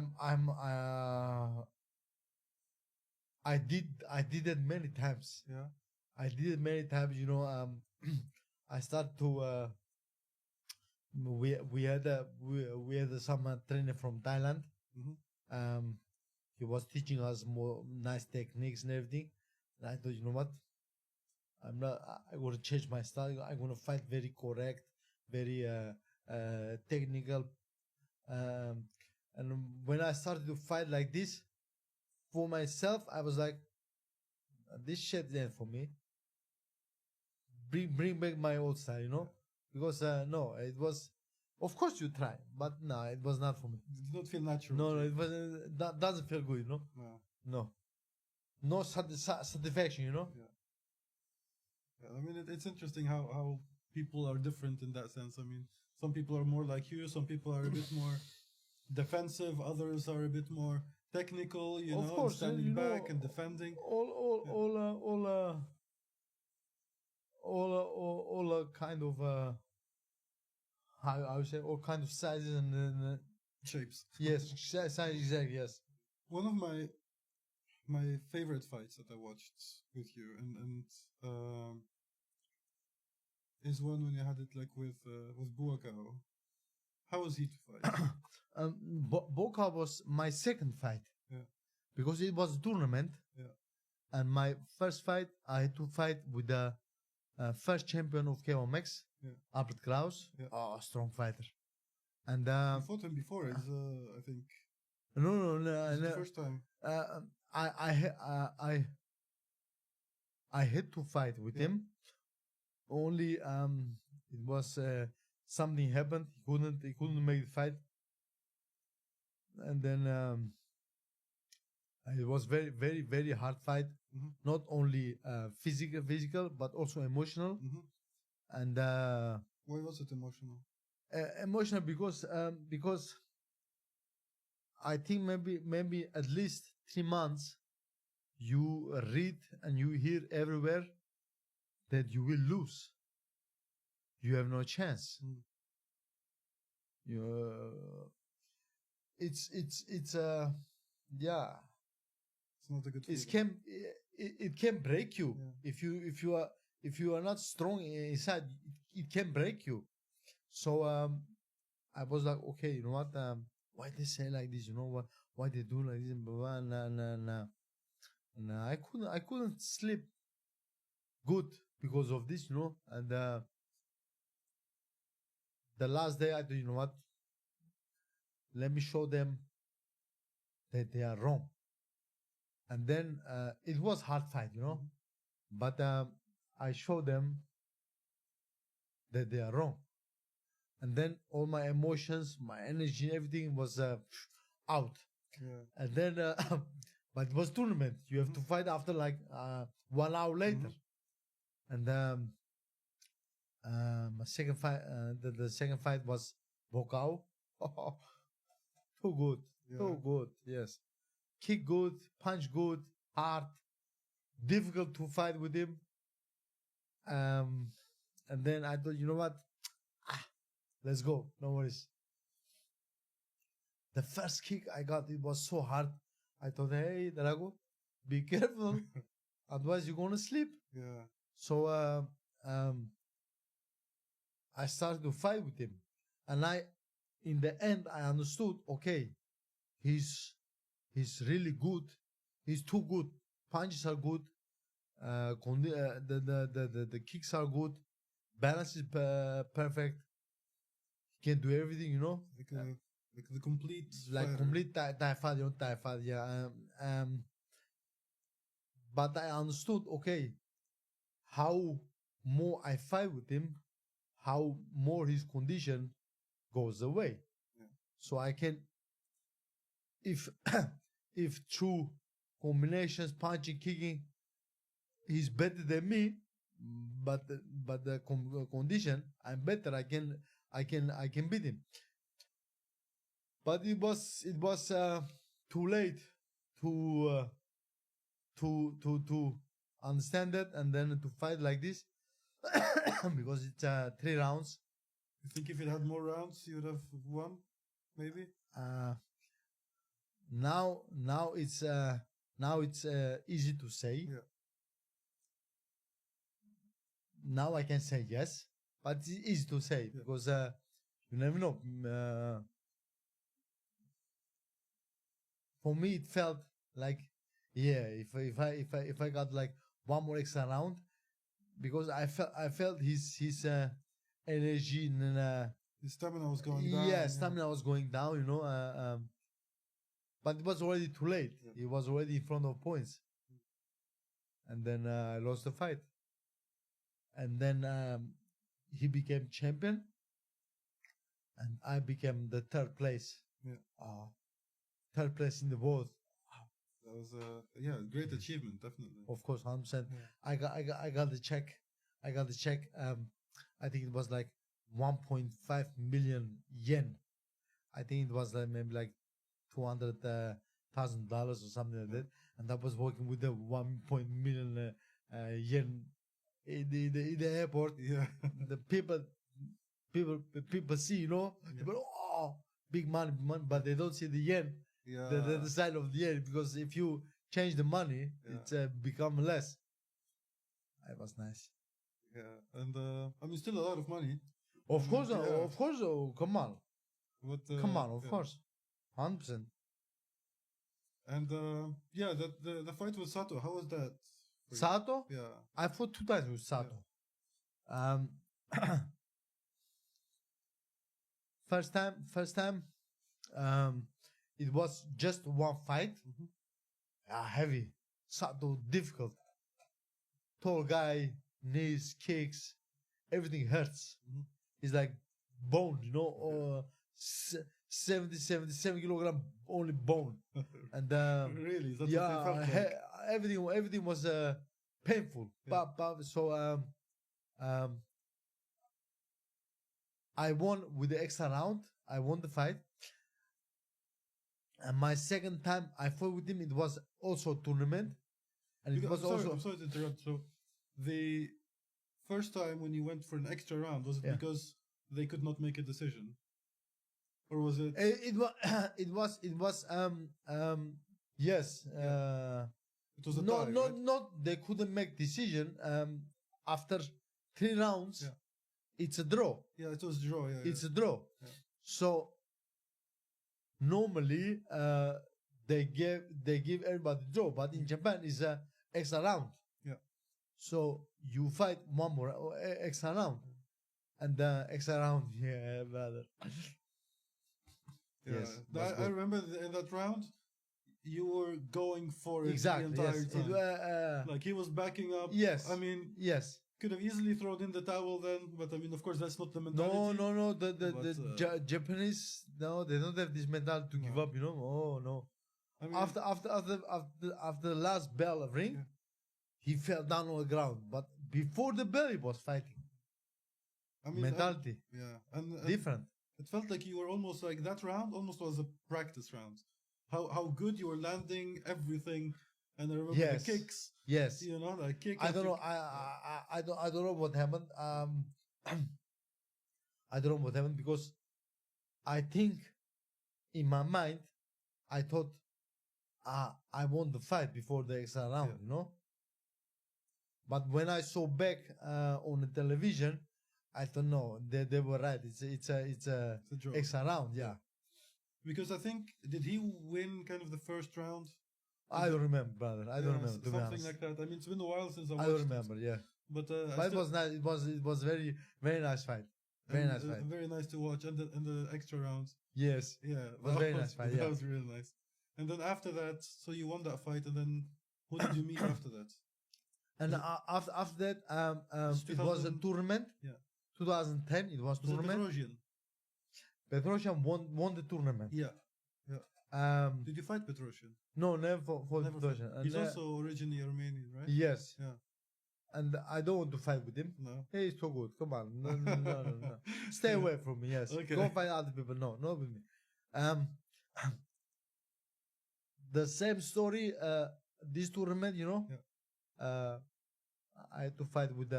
did it many times. Yeah. I did it many times, you know. I started to we had some trainer from Thailand. He was teaching us more nice techniques and everything. And I thought, you know what? I'm going to change my style. I'm going to fight very correct, very technical. And when I started to fight like this, for myself, I was like, this shit ain't for me. Bring back my old style, you know? Because no, it was. Of course you try, but no, it was not for me. It did not feel natural. No, it wasn't. That doesn't feel good, you know. No satisfaction, you know. Yeah, I mean it's interesting how people are different in that sense. I mean, some people are more like you. Some people are a bit more defensive. Others are a bit more technical. You know, course, standing you know, back and defending. All kind of how I would say, all kind of sizes and shapes. Yes, size exactly. Yes. One of my favorite fights that I watched with you and is one when you had it like with Buakao. How was he to fight? Boca was my second fight. Yeah. Because it was a tournament. Yeah. And my first fight, I had to fight with the first champion of K1 Albert Kraus. Yeah. Oh, a strong fighter. And you fought him before, I think. No. The first time. I had to fight with him. Only it was something happened. He couldn't make the fight. And then it was very, very, very hard fight. Not only physical, but also emotional. And why was it emotional? Emotional because I think maybe at least 3 months, you read and you hear everywhere that you will lose. You have no chance. Mm. You, it's yeah. It's not a good It feeling. can break you Yeah. if you are not strong inside. It can break you. So I was like, okay, you know what? Why they say like this? You know what? Why they do like this? Blah, blah, nah. I couldn't sleep good because of this, you know. And the last day, I thought, you know what? Let me show them that they are wrong. And then it was hard fight, you know. But I showed them that they are wrong. And then all my emotions, my energy, everything was out. Yeah. And then, but it was tournament. You have to fight after like 1 hour later. And my second fight, the second fight was Bokao. Too good, too good. Yes, kick good, punch good, hard, difficult to fight with him. And then I thought, you know what? Let's go. No worries. The first kick I got, it was so hard. I thought, hey, Drago, be careful. Otherwise, you're going to sleep. Yeah. So I started to fight with him. And in the end, I understood, okay, he's really good. He's too good. Punches are good. The kicks are good. Balance is perfect. He can do everything, you know. Like the complete Like fighter. complete Thai fight, you know, Thai fight, yeah. But I understood, okay, how more I fight with him, how more his condition goes away. Yeah. So I can, if if through combinations, punching, kicking, he's better than me, but the condition, I'm better. I can beat him. But it was too late to understand that and then to fight like this because it's 3 rounds. You think if it had more rounds, you would have won? Maybe. Now it's easy to say. Yeah. Now I can say yes, but it's easy to say because you never know. For me, it felt like, yeah, if I got like one more extra round, because I felt his energy and his stamina was going down. Yeah, stamina was going down, you know. But it was already too late. Yeah. He was already in front of points, and then I lost the fight. And then he became champion, and I became the third place. Yeah. Third place in the world. That was a great achievement, definitely. Of course, 100%. Yeah. I got the check. I think it was like 1.5 million yen. I think it was like maybe like $200,000 or something like that. And I was working with the 1 million yen in the airport. Yeah. The people see, you know, people, oh, big money, but they don't see the yen. Yeah. The side of the yen, because if you change the money, it's become less. It was nice. Yeah, and I mean, still a lot of money. Of course, come on. But, come on, of course. 100%. And the fight with Sato, how was that? Sato? Yeah. I fought 2 times with Sato. First time, it was just one fight. Heavy. Sato, difficult. Tall guy, knees, kicks, everything hurts. It's like bone, you know, 77 kilogram only bone. And really? That's what they felt like? Everything was painful. Yeah. So I won with the extra round. I won the fight. And my second time I fought with him, it was also a tournament, and it was also I'm sorry to interrupt. So, the first time when you went for an extra round, was it Yeah. because they could not make a decision, or was it? it was it was yes It was a no tie, no right? not they couldn't make decision after 3 rounds. Yeah. It's a draw. Yeah, it was draw. Yeah, It's a draw. Yeah. So normally they give everybody draw, but in Japan it's a extra round. Yeah. So you fight one more extra round, and the extra round, yeah, brother. yeah. Yes, I remember in that round, you were going for it Exactly. the entire Yes. time. Like he was backing up. Yes. I mean, Yes. could have easily thrown in the towel then, but I mean, of course, that's not the mentality. No. The But, Japanese, no, they don't have this mentality to give No. up. You know. Oh no. I mean, After the last bell ring, Yeah. he fell down on the ground. But before the bell, he was fighting. I mean, Mentality yeah, and different. it felt like you were almost like that round almost was a practice round. How good you were landing everything, and I remember Yes. the kicks. Yes. You know, like kick. I after don't know. kick. I don't know what happened. I don't know what happened because I think in my mind I thought I won the fight before the extra round, Yeah. you know. But when I saw back on the television, I thought no, they were right. It's a It's a draw. extra round. Yeah, Because I think did he win kind of the first round? I don't remember, brother. I don't Yeah, remember, to be something honest. like that. I mean, it's been a while since I I watched don't it. remember. Yeah, But, but it was nice. It was very very nice fight. Very nice fight. Very nice to watch, and the extra rounds. Yes. Yeah, was very nice fight, That yeah. was really nice. And then after that, so you won that fight, and then who did you meet after that? And after that, it was a 2000 tournament. Yeah. 2010. It was Was it tournament. Petrosian? Petrosian won the tournament. Yeah. Did you fight Petrosian? No, never for Never Petrosian. fought. And, He's also originally Armenian, right? yes. Yeah. And I don't want to fight with him. No. Hey, he's so good. Come on, no. Stay away from me. Yes. Okay. Go find other people. No, not with me. The same story. This tournament, you know. Yeah. I had to fight with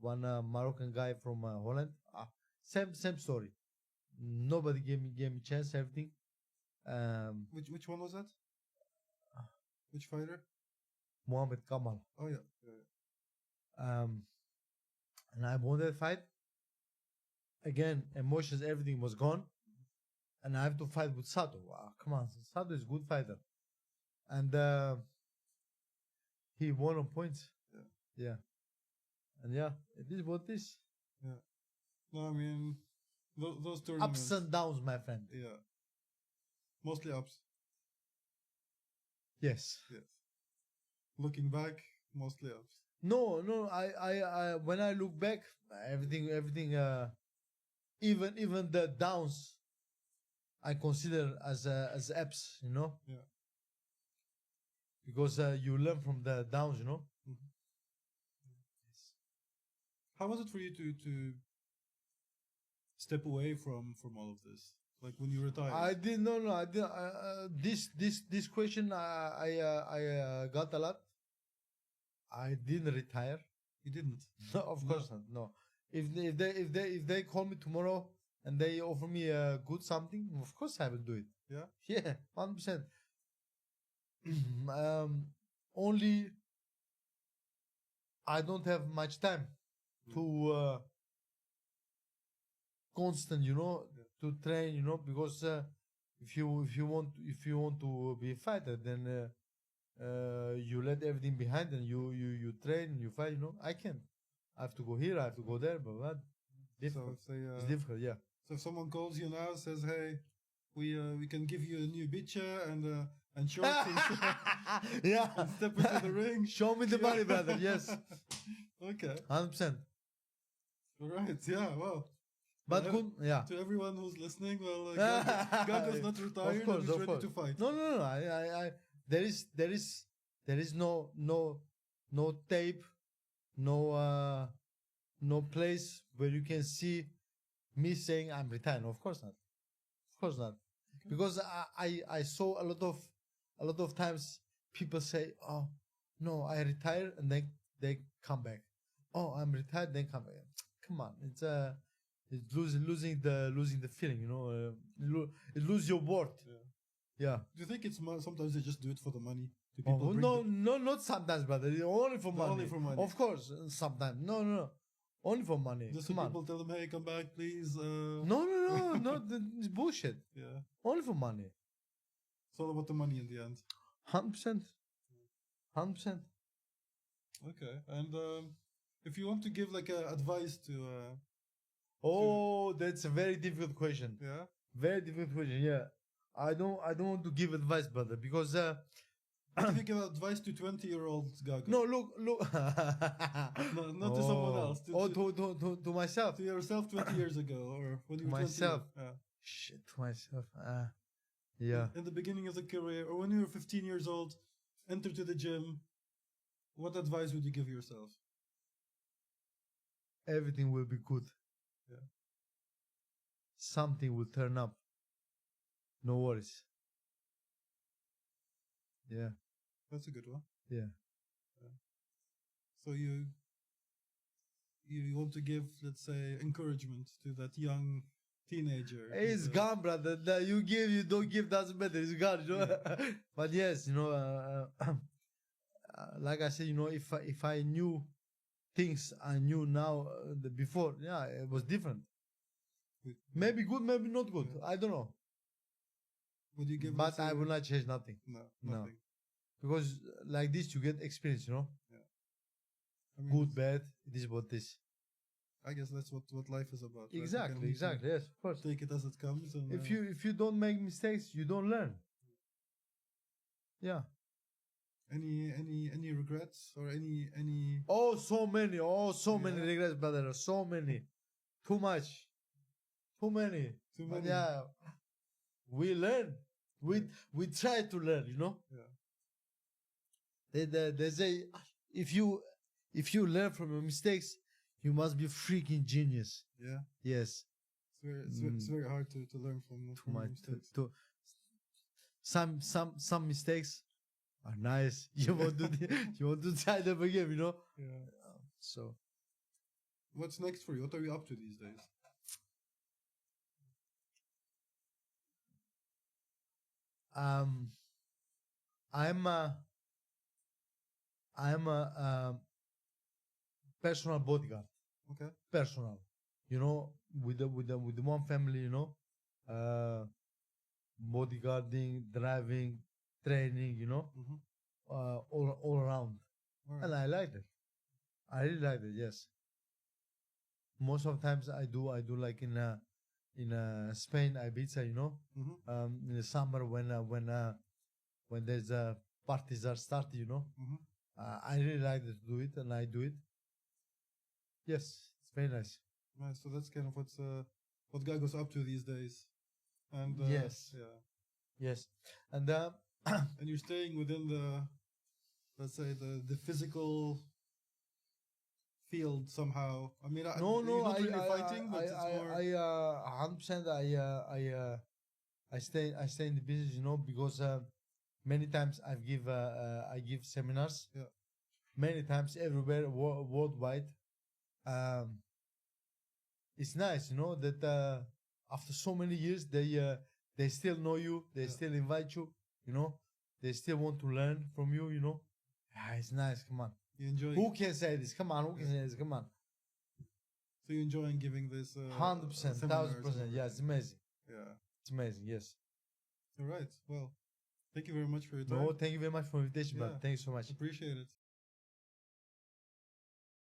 one Moroccan guy from Holland. Same story. Nobody gave me chance. Everything. Which one was that? Which fighter? Mohammed Kamal. Oh yeah. And I won that fight. Again, emotions, everything was gone. And I have to fight with Sato. Wow, come on. Sato is a good fighter. And he won on points. Yeah. And yeah, it is what it is. Yeah. No, I mean, those tournaments. Ups and downs, my friend. Yeah. Mostly ups. Yes. Yes. Looking back, mostly ups. No. I when I look back, everything, even the downs, I consider as ups, you know. Yeah. Because you learn from the downs, you know. Mhm. Yes. How was it for you to step away from all of this? Like when you retired? I didn't. No. I did. This question I got a lot. I didn't retire. You didn't. No, of course not. No. If they call me tomorrow and they offer me a good something, of course I will do it. Yeah. Yeah, 100%. Only I don't have much time to constant, you know, to train, you know, because if you want to be a fighter, then you let everything behind and you train and you fight. You know, I can't. I have to go here. I have to go there. But difficult. So if they, it's difficult. Yeah. So if someone calls you now, says, "Hey, we can give you a new bitcha and shorts and, Yeah. and step into the ring." Show me the money, brother. Yes. Okay. 100%. All right. Yeah. Well. But good. Yeah. To everyone who's listening, well, Gago's not retired. Of course, and he's of ready course. to fight. No. I there is no tape, no place where you can see me saying I'm retired. Of course not. Of course not. because I saw a lot of times people say, oh no, I retire, and then they come back. Oh, I'm retired, then come back. Come on, it's losing the feeling, you know. It lose your worth. Yeah. Do you think it's sometimes they just do it for the money? Do Oh, people no, not sometimes, brother. Only for money. Only for money. Of course, sometimes. No. Only for money. Just Come so on. people tell them, hey, come back, please. No, it's bullshit. Yeah. Only for money. It's all about the money in the end. 100%. 100%. Okay. And if you want to give like advice to... Oh, that's a very difficult question. Yeah? Very difficult question, yeah. I don't want to give advice, brother, because... If you give advice to 20-year-old Gago. No, look. No, not to someone else. To myself. To yourself 20 years ago, or when you were 20. Myself. Yeah. Shit, to myself. Yeah. In the beginning of the career, or when you were 15 years old, enter to the gym. What advice would you give yourself? Everything will be good. Yeah. Something will turn up. No worries. Yeah. That's a good one. Yeah. So you want to give, let's say, encouragement to that young teenager. It's gone, brother. You don't give, doesn't matter. It's gone, you know. Yeah. But yes, you know, like I said, you know, if I knew things I knew now before, yeah, it was different. Maybe good, maybe not good. Yeah. I don't know. Would you give? But I will not change nothing. No, No. nothing. Because like this, you get experience, you know. I mean, Good, bad. It is what this. I guess that's what life is about. Right? Exactly. Yes, of course. Take it as it comes. And, If you don't make mistakes, you don't learn. Yeah. Any regrets or any? Oh, so many. Many regrets, brother. So many. Too much. Too many. Too But many. yeah. We learn. We try to learn, you know. Yeah. They say if you learn from your mistakes, you must be freaking genius. Yeah. Yes. It's very hard to learn from mistakes. Some mistakes are nice. You want to try them again, you know. Yeah. So What's next for you? What are you up to these days? I'm a personal bodyguard. Okay. Personal, you know, with the one family, you know, bodyguarding, driving, training, you know, all around, All right. and I like it. I really like it. Yes. Most of the times I do like in Spain, Ibiza, you know, in the summer when there's parties are started, you know. I really like to do it, and I do it. Yes, it's very nice. Nice. So that's kind of what Gago's up to these days. And Yes. Yeah. Yes, and And you're staying within the, let's say, the physical field somehow. I mean, no, you're not really I fighting, but it's more. 100%. I stay in the business, you know, because many times I give seminars. Yeah. Many times everywhere worldwide. It's nice, you know, that after so many years they still know you, they still invite you, you know, they still want to learn from you, you know. It's nice. Come on. You enjoy. Who can say this? Come on. Who can say this? Come on. So you're enjoying giving this 100%, seminars 1000%. Yeah, it's amazing. Yeah. It's amazing. Yes. All right. Well, thank you very much for your time. No, thank you very much for the invitation, Yeah. but thank you so much. Appreciate it.